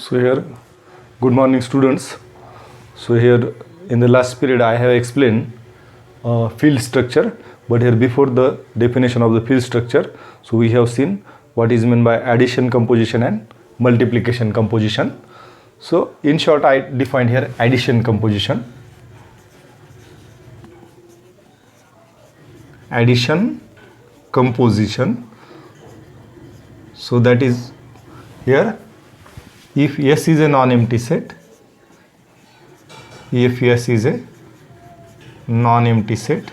So here, good morning students. So here in the last period I have explained field structure, but here before the definition of the field structure, so we have seen what is meant by addition composition and multiplication composition. So in short, I defined here addition composition. Addition composition. So that is here, if S is a non-empty set, if S is a non-empty set,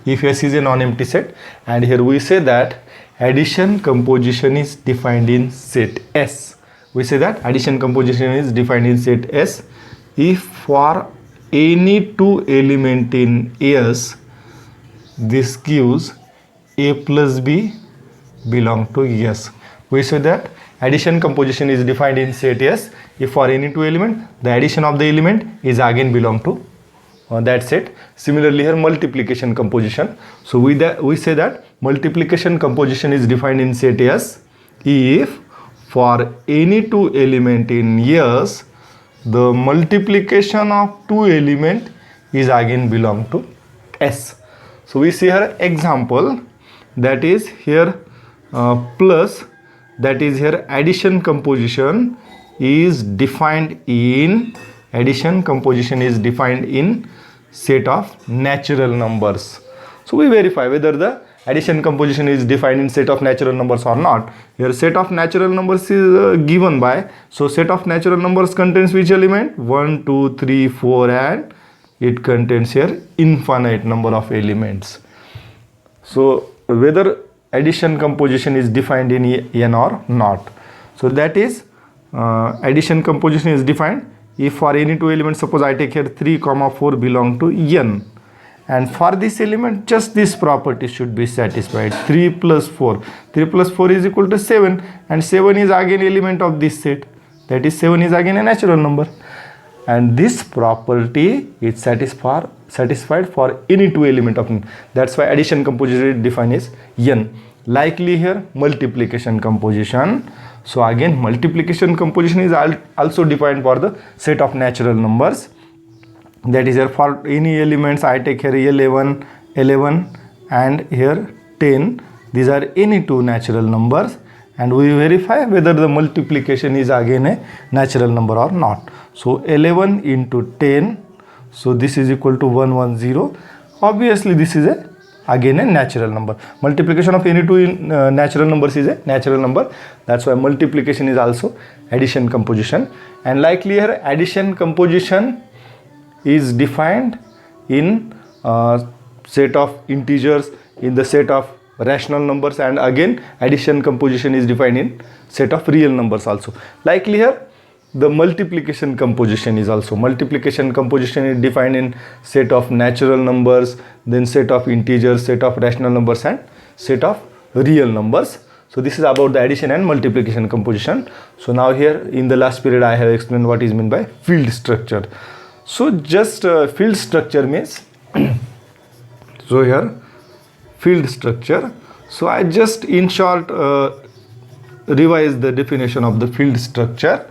if S is a non-empty set, and here we say that addition composition is defined in set S. We say that addition composition is defined in set S if for any two element in S, this gives A plus B belong to S. We say that addition composition is defined in set S if for any two element the addition of the element is again belong to that set. Similarly here multiplication composition. So we say that multiplication composition is defined in set S if for any two element in S the multiplication of two element is again belong to S. So we see here example, that is here plus, that is here addition composition is defined in set of natural numbers. So we verify whether the addition composition is defined in set of natural numbers or not. Here set of natural numbers is given by, so set of natural numbers contains which element? 1, 2, 3, 4, and it contains here infinite number of elements. So whether addition composition is defined in N or not. So that is addition composition is defined if for any two elements, suppose I take here 3, 4 belong to N, and for this element just this property should be satisfied. 3 plus 4 is equal to 7, and 7 is again element of this set, that is 7 is again a natural number, and this property is satisfied for any two element of N. That's why addition composition defined as N. Likely here multiplication composition. So again multiplication composition is also defined for the set of natural numbers. That is here for any elements I take here 11 and here 10. These are any two natural numbers, and we verify whether the multiplication is again a natural number or not. So 11 into 10, so this is equal to 110. Obviously this is again a natural number. Multiplication of any two natural numbers is a natural number. That's why multiplication is also addition composition. And likely here addition composition is defined in set of integers, in the set of rational numbers, and again addition composition is defined in set of real numbers also. Likely here the multiplication composition is defined in set of natural numbers, then set of integers, set of rational numbers, and set of real numbers. So this is about the addition and multiplication composition. So now here in the last period I have explained what is meant by field structure. So just field structure means so here field structure. So I just in short revise the definition of the field structure.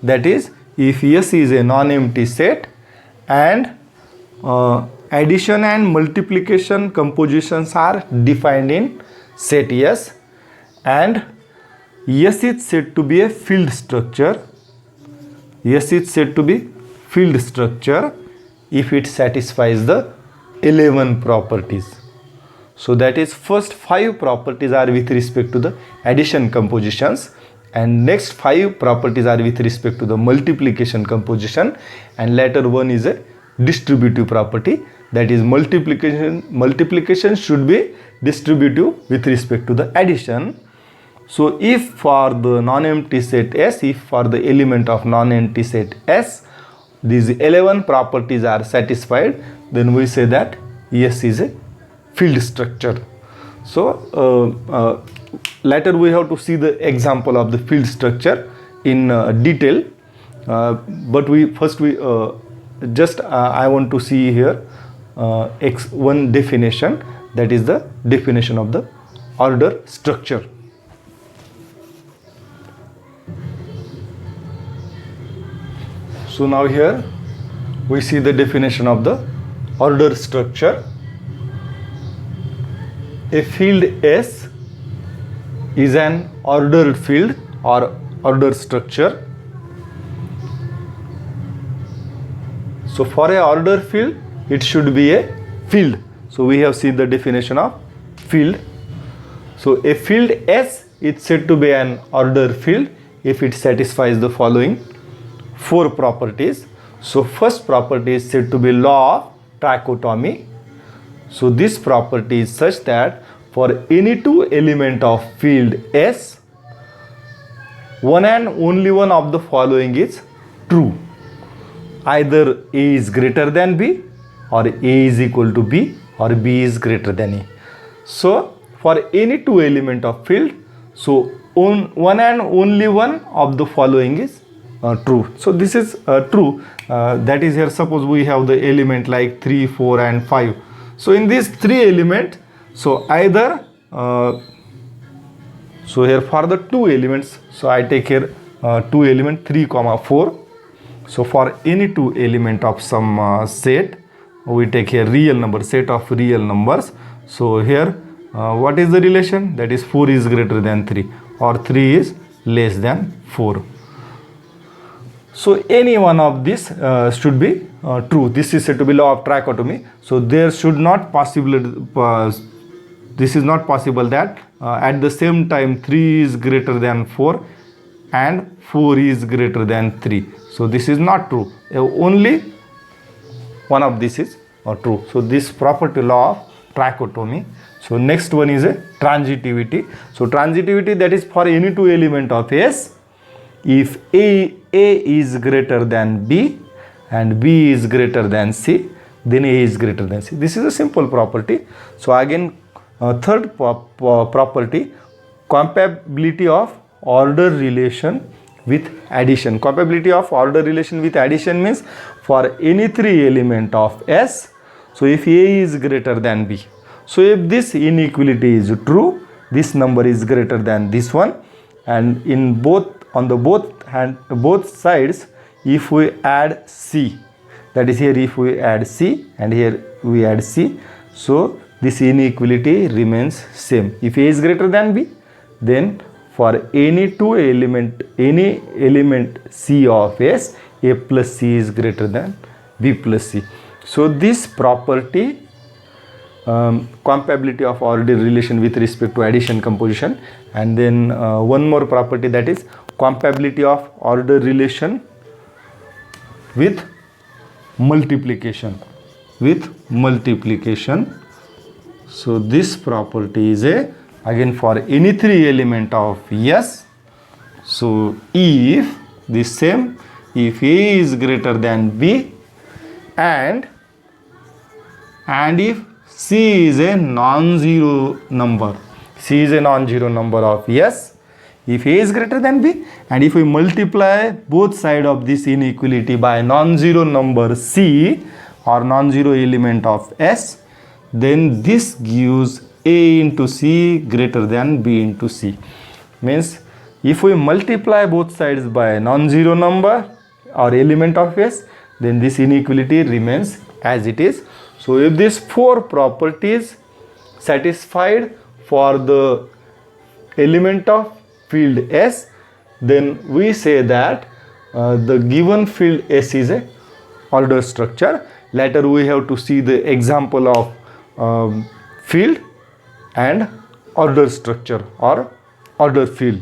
That is, if S is a non-empty set and addition and multiplication compositions are defined in set S, and S is said to be a field structure. S is said to be field structure if it satisfies the 11 properties. So that is first 5 properties are with respect to the addition compositions, and next 5 properties are with respect to the multiplication composition, and later one is a distributive property, that is multiplication should be distributive with respect to the addition. So if for the non-empty set S, if for the element of non-empty set S these 11 properties are satisfied, then we say that S is a field structure. So later we have to see the example of the field structure in detail, but I want to see here one definition, that is the definition of the order structure. So now here we see the definition of the order structure. A field S is an ordered field or order structure. So for a order field, it should be a field. So we have seen the definition of field. So a field S is said to be an order field if it satisfies the following 4 properties. So first property is said to be law of trichotomy. So this property is such that for any 2 element of field S, one and only one of the following is true. Either A is greater than B, or A is equal to B, or B is greater than A. So for any 2 element of field, so one and only one of the following is true. So this is true. That is here, suppose we have the element like 3, 4 and 5. So in these 3 elements, so either so here for the 2 elements, so I take here 2 element 3, 4. So for any 2 element of some set, we take here real number, set of real numbers. So here what is the relation? That is 4 is greater than 3 or 3 is less than 4. So any one of these should be true. This is said to be law of trichotomy. So there should not this is not possible that at the same time 3 is greater than 4 and 4 is greater than 3. So this is not true. Only one of this is true. So this property law of trichotomy. So next one is a transitivity. So transitivity, that is for any 2 element of S, if A is greater than B and B is greater than C, then A is greater than C. This is a simple property. So again, third property, compatibility of order relation with addition. Compatibility of order relation with addition means for any 3 element of S, so if A is greater than B, so if this inequality is true, this number is greater than this one, and in both sides, if we add C, that is here if we add C and here we add C, so this inequality remains same. If A is greater than B, then for any element C of S, A plus C is greater than B plus C. So this property, compatibility of order relation with respect to addition composition, and then one more property, that is compatibility of order relation with multiplication. So this property is again for any 3 element of S. So if the same, if A is greater than B and if C is a non-zero number, C is a non-zero number of S, if A is greater than B, and if we multiply both sides of this inequality by non-zero number C or non-zero element of S, then this gives A into C greater than B into C. Means if we multiply both sides by non-zero number or element of S, then this inequality remains as it is. So if these 4 properties satisfied for the element of field S, then we say that the given field S is a order structure. Later we have to see the example of field and order structure or order field.